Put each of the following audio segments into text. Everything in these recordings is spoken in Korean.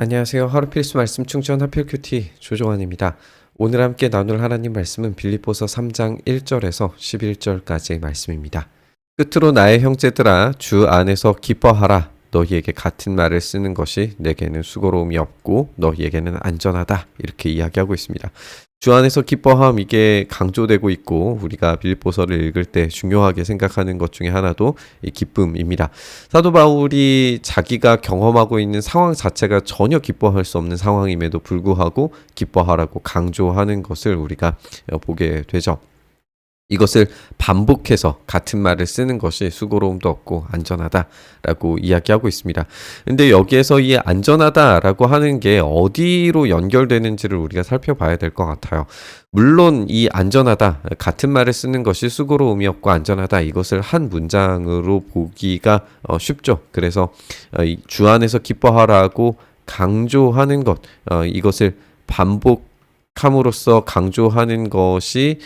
안녕하세요. 하루 필수 말씀 충전 하필 큐티 조종환입니다. 오늘 함께 나눌 하나님 말씀은 빌립보서 3장 1절에서 11절까지의 말씀입니다. 끝으로 나의 형제들아 주 안에서 기뻐하라. 너희에게 같은 말을 쓰는 것이 내게는 수고로움이 없고 너희에게는 안전하다. 이렇게 이야기하고 있습니다. 주 안에서 기뻐함, 이게 강조되고 있고 우리가 빌립보서를 읽을 때 중요하게 생각하는 것 중에 하나도 이 기쁨입니다. 사도 바울이 자기가 경험하고 있는 상황 자체가 전혀 기뻐할 수 없는 상황임에도 불구하고 기뻐하라고 강조하는 것을 우리가 보게 되죠. 이것을 반복해서 같은 말을 쓰는 것이 수고로움도 없고 안전하다라고 이야기하고 있습니다. 근데 여기에서 이 안전하다라고 하는 게 어디로 연결되는지를 우리가 살펴봐야 될 것 같아요. 물론 이 안전하다, 같은 말을 쓰는 것이 수고로움이 없고 안전하다, 이것을 한 문장으로 보기가 쉽죠. 그래서 주 안에서 기뻐하라고 강조하는 것, 이것을 함으로써 강조하는 것이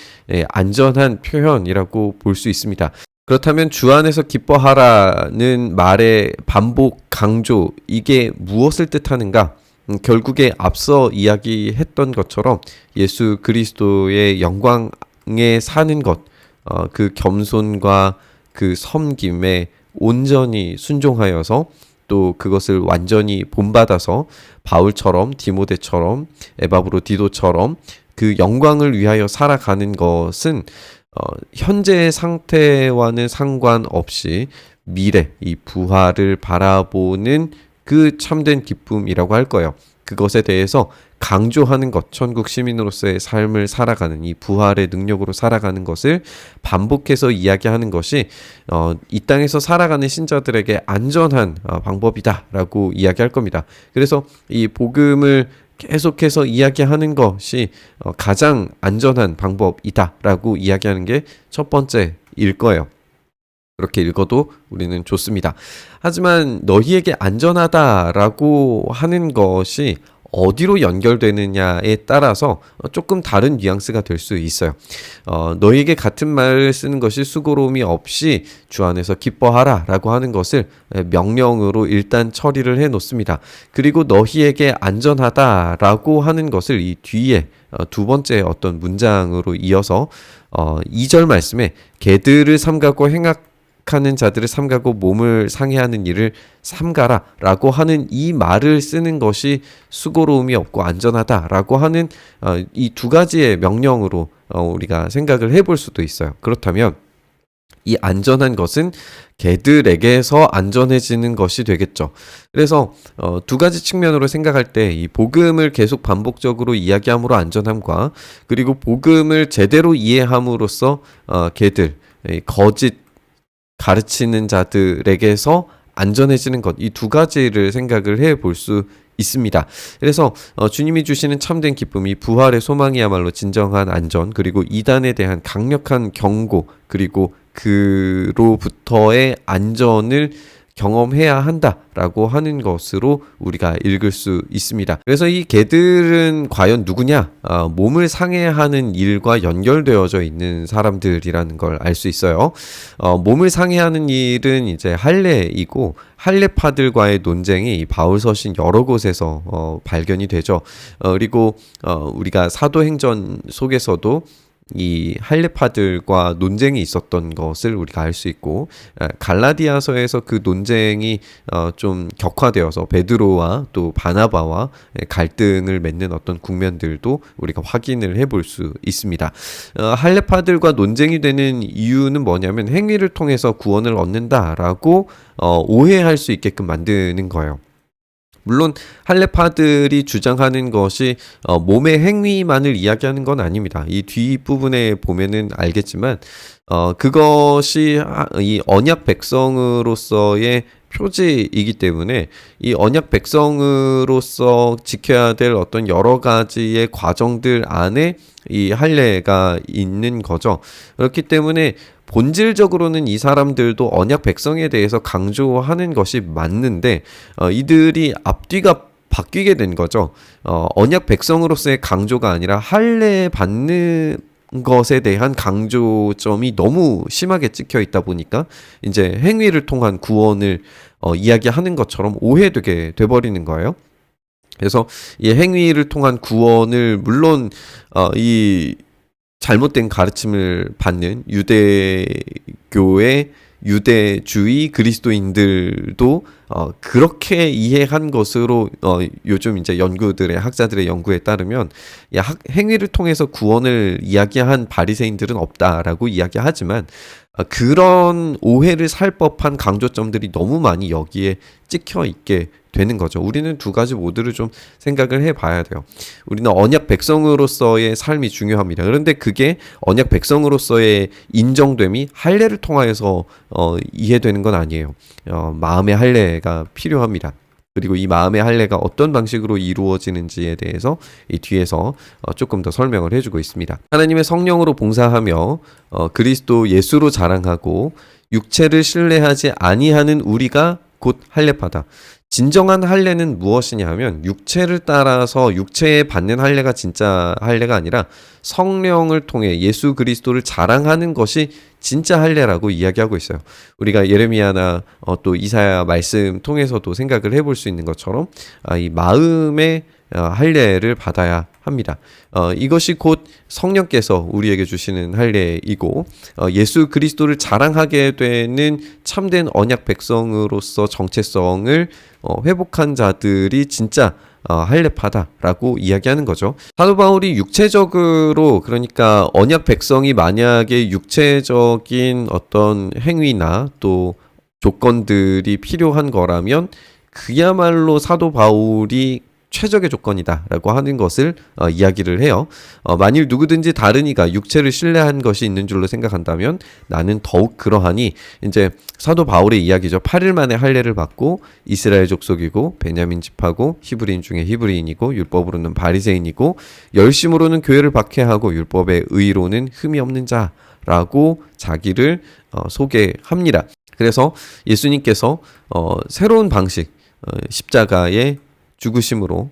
안전한 표현이라고 볼 수 있습니다. 그렇다면 주 안에서 기뻐하라는 말의 반복 강조, 이게 무엇을 뜻하는가? 결국에 앞서 이야기했던 것처럼 예수 그리스도의 영광에 사는 것, 그 겸손과 그 섬김에 온전히 순종하여서 또 그것을 완전히 본받아서 바울처럼, 디모데처럼, 에바브로디도처럼 그 영광을 위하여 살아가는 것은 현재의 상태와는 상관없이 미래, 이 부활을 바라보는 그 참된 기쁨이라고 할 거예요. 그것에 대해서 강조하는 것, 천국 시민으로서의 삶을 살아가는, 이 부활의 능력으로 살아가는 것을 반복해서 이야기하는 것이 이 땅에서 살아가는 신자들에게 안전한 방법이다라고 이야기할 겁니다. 그래서 이 복음을 계속해서 이야기하는 것이 가장 안전한 방법이다라고 이야기하는 게 첫 번째일 거예요. 그렇게 읽어도 우리는 좋습니다. 하지만 너희에게 안전하다라고 하는 것이 어디로 연결되느냐에 따라서 조금 다른 뉘앙스가 될 수 있어요. 너희에게 같은 말을 쓰는 것이 수고로움이 없이 주 안에서 기뻐하라 라고 하는 것을 명령으로 일단 처리를 해 놓습니다. 그리고 너희에게 안전하다 라고 하는 것을 이 뒤에 두 번째 어떤 문장으로 이어서 2절 말씀에 개들을 삼가고 행악하는 자들을 삼가고 몸을 상해하는 일을 삼가라 라고 하는 이 말을 쓰는 것이 수고로움이 없고 안전하다 라고 하는 이 두 가지의 명령으로 우리가 생각을 해볼 수도 있어요. 그렇다면 이 안전한 것은 개들에게서 안전해지는 것이 되겠죠. 그래서 두 가지 측면으로 생각할 때 이 복음을 계속 반복적으로 이야기함으로 안전함과 그리고 복음을 제대로 이해함으로써 개들, 거짓 가르치는 자들에게서 안전해지는 것, 이 두 가지를 생각을 해 볼 수 있습니다. 그래서 주님이 주시는 참된 기쁨이 부활의 소망이야말로 진정한 안전, 그리고 이단에 대한 강력한 경고, 그리고 그로부터의 안전을 경험해야 한다라고 하는 것으로 우리가 읽을 수 있습니다. 그래서 이 개들은 과연 누구냐? 몸을 상해하는 일과 연결되어져 있는 사람들이라는 걸 알 수 있어요. 몸을 상해하는 일은 이제 할례이고 할례파들과의 논쟁이 바울 서신 여러 곳에서 발견이 되죠. 그리고 우리가 사도행전 속에서도 이 할례파들과 논쟁이 있었던 것을 우리가 알 수 있고, 갈라디아서에서 그 논쟁이 좀 격화되어서 베드로와 또 바나바와 갈등을 맺는 어떤 국면들도 우리가 확인을 해볼 수 있습니다. 할례파들과 논쟁이 되는 이유는 뭐냐면 행위를 통해서 구원을 얻는다라고 오해할 수 있게끔 만드는 거예요. 물론 할례파들이 주장하는 것이 몸의 행위만을 이야기하는 건 아닙니다. 이 뒷부분에 보면은 알겠지만 그것이 이 언약 백성으로서의 표지이기 때문에 이 언약 백성으로서 지켜야 될 어떤 여러 가지의 과정들 안에 이 할례가 있는 거죠. 그렇기 때문에 본질적으로는 이 사람들도 언약 백성에 대해서 강조하는 것이 맞는데 이들이 앞뒤가 바뀌게 된 거죠. 언약 백성으로서의 강조가 아니라 할례 받는 것에 대한 강조점이 너무 심하게 찍혀 있다 보니까 이제 행위를 통한 구원을 이야기하는 것처럼 오해되게 돼버리는 거예요. 그래서 이 행위를 통한 구원을 물론 이 잘못된 가르침을 받는 유대교의 유대주의 그리스도인들도 그렇게 이해한 것으로 요즘 이제 연구들의 학자들의 연구에 따르면 행위를 통해서 구원을 이야기한 바리새인들은 없다라고 이야기하지만 그런 오해를 살 법한 강조점들이 너무 많이 여기에 찍혀 있게 되는 거죠. 우리는 두 가지 모두를 좀 생각을 해봐야 돼요. 우리는 언약 백성으로서의 삶이 중요합니다. 그런데 그게 언약 백성으로서의 인정됨이 할례를 통하여서 이해되는 건 아니에요. 마음의 할례가 필요합니다. 그리고 이 마음의 할례가 어떤 방식으로 이루어지는지에 대해서 이 뒤에서 조금 더 설명을 해주고 있습니다. 하나님의 성령으로 봉사하며 그리스도 예수로 자랑하고 육체를 신뢰하지 아니하는 우리가 곧 할례파다. 진정한 할례는 무엇이냐 하면 육체를 따라서 육체에 받는 할례가 진짜 할례가 아니라 성령을 통해 예수 그리스도를 자랑하는 것이 진짜 할례라고 이야기하고 있어요. 우리가 예레미야나 또 이사야 말씀 통해서도 생각을 해볼 수 있는 것처럼 이 마음의 할례를 받아야 합니다. 이것이 곧 성령께서 우리에게 주시는 할례이고 예수 그리스도를 자랑하게 되는 참된 언약 백성으로서 정체성을 회복한 자들이 진짜 할례파다라고 이야기하는 거죠. 사도 바울이 육체적으로 그러니까 언약 백성이 만약에 육체적인 어떤 행위나 또 조건들이 필요한 거라면 그야말로 사도 바울이 최적의 조건이다라고 하는 것을 이야기를 해요. 만일 누구든지 다른 이가 육체를 신뢰한 것이 있는 줄로 생각한다면 나는 더욱 그러하니 이제 사도 바울의 이야기죠. 8일 만에 할례를 받고 이스라엘 족속이고 베냐민 집하고 히브리인 중에 히브리인이고 율법으로는 바리새인이고 열심으로는 교회를 박해하고 율법의 의로는 흠이 없는 자라고 자기를 소개합니다. 그래서 예수님께서 새로운 방식 십자가의 죽으심으로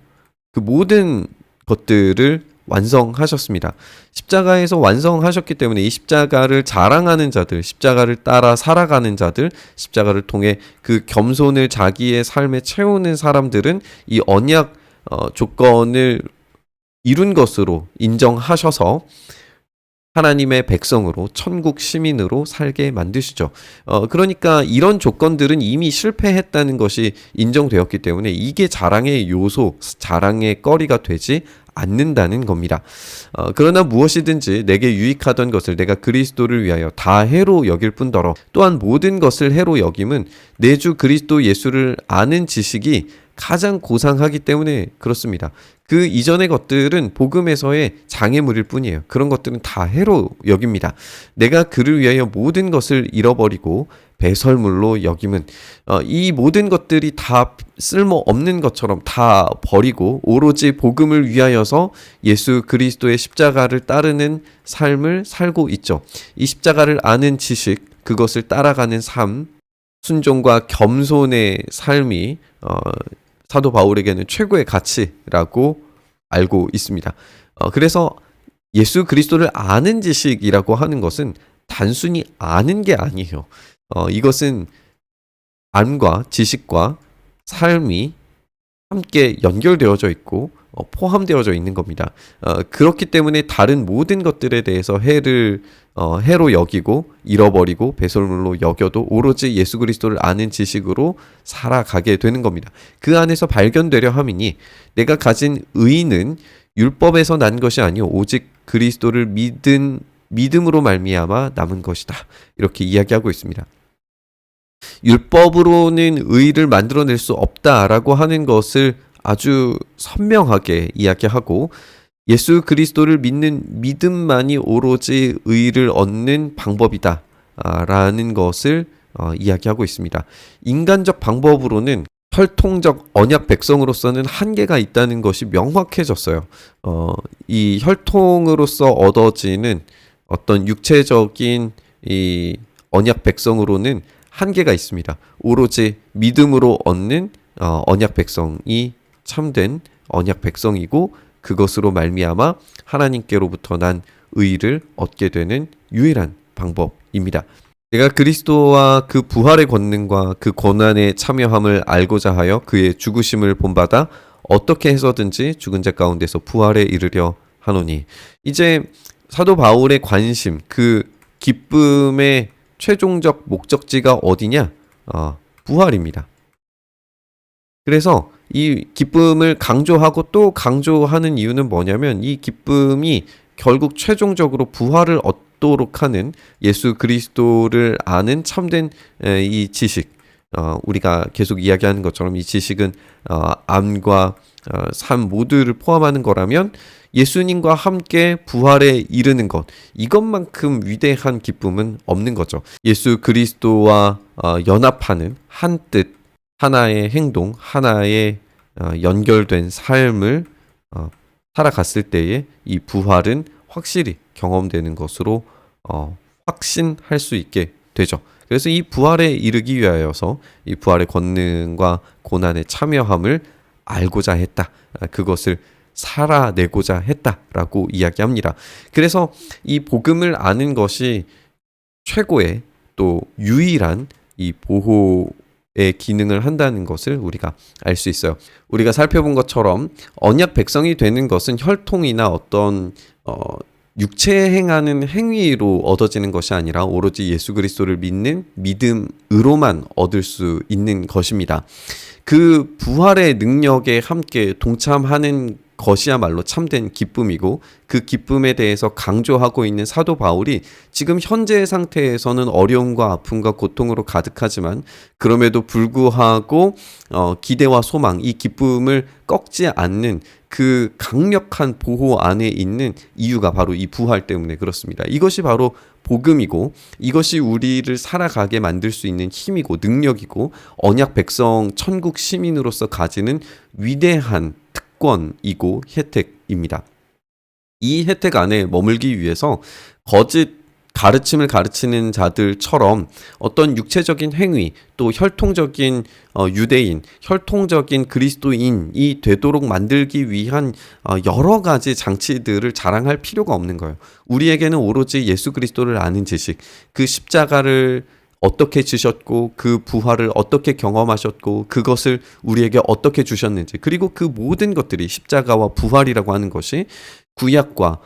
그 모든 것들을 완성하셨습니다. 십자가에서 완성하셨기 때문에 이 십자가를 자랑하는 자들, 십자가를 따라 살아가는 자들, 십자가를 통해 그 겸손을 자기의 삶에 채우는 사람들은 이 언약 조건을 이룬 것으로 인정하셔서 하나님의 백성으로 천국 시민으로 살게 만드시죠. 그러니까 이런 조건들은 이미 실패했다는 것이 인정되었기 때문에 이게 자랑의 요소, 자랑의 거리가 되지 않는다는 겁니다. 그러나 무엇이든지 내게 유익하던 것을 내가 그리스도를 위하여 다 해로 여길 뿐더러 또한 모든 것을 해로 여김은 내 주 그리스도 예수를 아는 지식이 가장 고상하기 때문에 그렇습니다. 그 이전의 것들은 복음에서의 장애물일 뿐이에요. 그런 것들은 다 해로 여깁니다. 내가 그를 위하여 모든 것을 잃어버리고 배설물로 여김은 이 모든 것들이 다 쓸모없는 것처럼 다 버리고 오로지 복음을 위하여서 예수 그리스도의 십자가를 따르는 삶을 살고 있죠. 이 십자가를 아는 지식, 그것을 따라가는 삶, 순종과 겸손의 삶이 사도 바울에게는 최고의 가치라고 알고 있습니다. 그래서 예수 그리스도를 아는 지식이라고 하는 것은 단순히 아는 게 아니에요. 이것은 암과 지식과 삶이 함께 연결되어져 있고 포함되어져 있는 겁니다. 그렇기 때문에 다른 모든 것들에 대해서 해로 여기고 잃어버리고 배설물로 여겨도 오로지 예수 그리스도를 아는 지식으로 살아가게 되는 겁니다. 그 안에서 발견되려 함이니 내가 가진 의는 율법에서 난 것이 아니오 오직 그리스도를 믿음으로 말미암아 남은 것이다. 이렇게 이야기하고 있습니다. 율법으로는 의를 만들어낼 수 없다라고 하는 것을 아주 선명하게 이야기하고 예수 그리스도를 믿는 믿음만이 오로지 의를 얻는 방법이다 라는 것을 이야기하고 있습니다. 인간적 방법으로는 혈통적 언약 백성으로서는 한계가 있다는 것이 명확해졌어요. 이 혈통으로서 얻어지는 어떤 육체적인 이 언약 백성으로는 한계가 있습니다. 오로지 믿음으로 얻는 언약 백성이 참된 언약 백성이고 그것으로 말미암아 하나님께로부터 난 의를 얻게 되는 유일한 방법입니다. 내가 그리스도와 그 부활의 권능과 그 고난에 참여함을 알고자 하여 그의 죽으심을 본받아 어떻게 해서든지 죽은 자 가운데서 부활에 이르려 하노니. 이제 사도 바울의 관심, 그 기쁨의 최종적 목적지가 어디냐? 부활입니다. 그래서 이 기쁨을 강조하고 또 강조하는 이유는 뭐냐면 이 기쁨이 결국 최종적으로 부활을 얻도록 하는 예수 그리스도를 아는 참된 이 지식, 우리가 계속 이야기하는 것처럼 이 지식은 암과 삶 모두를 포함하는 거라면 예수님과 함께 부활에 이르는 것, 이것만큼 위대한 기쁨은 없는 거죠. 예수 그리스도와 연합하는 한 뜻, 하나의 행동, 하나의 연결된 삶을 살아갔을 때에 이 부활은 확실히 경험되는 것으로 확신할 수 있게 되죠. 그래서 이 부활에 이르기 위하여서 이 부활의 권능과 고난의 참여함을 알고자 했다. 그것을 살아내고자 했다라고 이야기합니다. 그래서 이 복음을 아는 것이 최고의 또 유일한 이 보호의 기능을 한다는 것을 우리가 알 수 있어요. 우리가 살펴본 것처럼 언약 백성이 되는 것은 혈통이나 어떤 육체에 행하는 행위로 얻어지는 것이 아니라 오로지 예수 그리스도를 믿는 믿음으로만 얻을 수 있는 것입니다. 그 부활의 능력에 함께 동참하는 것이야말로 참된 기쁨이고, 그 기쁨에 대해서 강조하고 있는 사도 바울이 지금 현재의 상태에서는 어려움과 아픔과 고통으로 가득하지만 그럼에도 불구하고 기대와 소망, 이 기쁨을 꺾지 않는 그 강력한 보호 안에 있는 이유가 바로 이 부활 때문에 그렇습니다. 이것이 바로 복음이고, 이것이 우리를 살아가게 만들 수 있는 힘이고 능력이고, 언약 백성 천국 시민으로서 가지는 위대한 특권이고 혜택입니다. 이 혜택 안에 머물기 위해서 거짓 가르침을 가르치는 자들처럼 어떤 육체적인 행위, 또 혈통적인 유대인, 혈통적인 그리스도인이 되도록 만들기 위한 여러 가지 장치들을 자랑할 필요가 없는 거예요. 우리에게는 오로지 예수 그리스도를 아는 지식, 그 십자가를 어떻게 지셨고 그 부활을 어떻게 경험하셨고 그것을 우리에게 어떻게 주셨는지, 그리고 그 모든 것들이 십자가와 부활이라고 하는 것이 구약과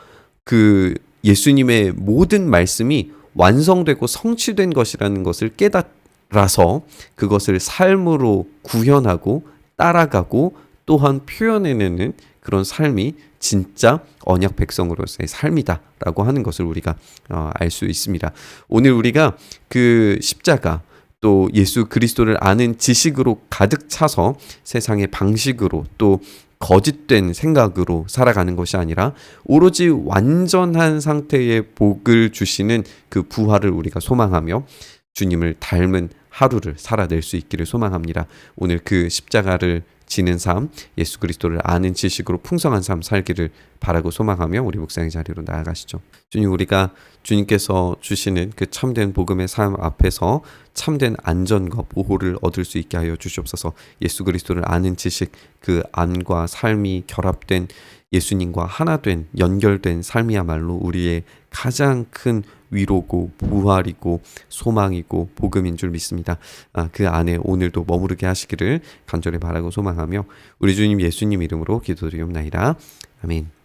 그 예수님의 모든 말씀이 완성되고 성취된 것이라는 것을 깨달아서 그것을 삶으로 구현하고 따라가고 또한 표현해내는 그런 삶이 진짜 언약 백성으로서의 삶이다라고 하는 것을 우리가 알 수 있습니다. 오늘 우리가 그 십자가 또 예수 그리스도를 아는 지식으로 가득 차서 세상의 방식으로 또 거짓된 생각으로 살아가는 것이 아니라 오로지 완전한 상태의 복을 주시는 그 부활을 우리가 소망하며 주님을 닮은 하루를 살아낼 수 있기를 소망합니다. 오늘 그 십자가를 지는 삶, 예수 그리스도를 아는 지식으로 풍성한 삶 살기를 바라고 소망하며 우리 묵상의 자리로 나아가시죠. 주님, 우리가 주님께서 주시는 그 참된 복음의 삶 앞에서 참된 안전과 보호를 얻을 수 있게 하여 주시옵소서. 예수 그리스도를 아는 지식, 그 안과 삶이 결합된 예수님과 하나 된 연결된 삶이야말로 우리의 가장 큰 위로고 부활이고 소망이고 복음인 줄 믿습니다. 그 안에 오늘도 머무르게 하시기를 간절히 바라고 소망하며 우리 주님 예수님 이름으로 기도드리옵나이다. 아멘.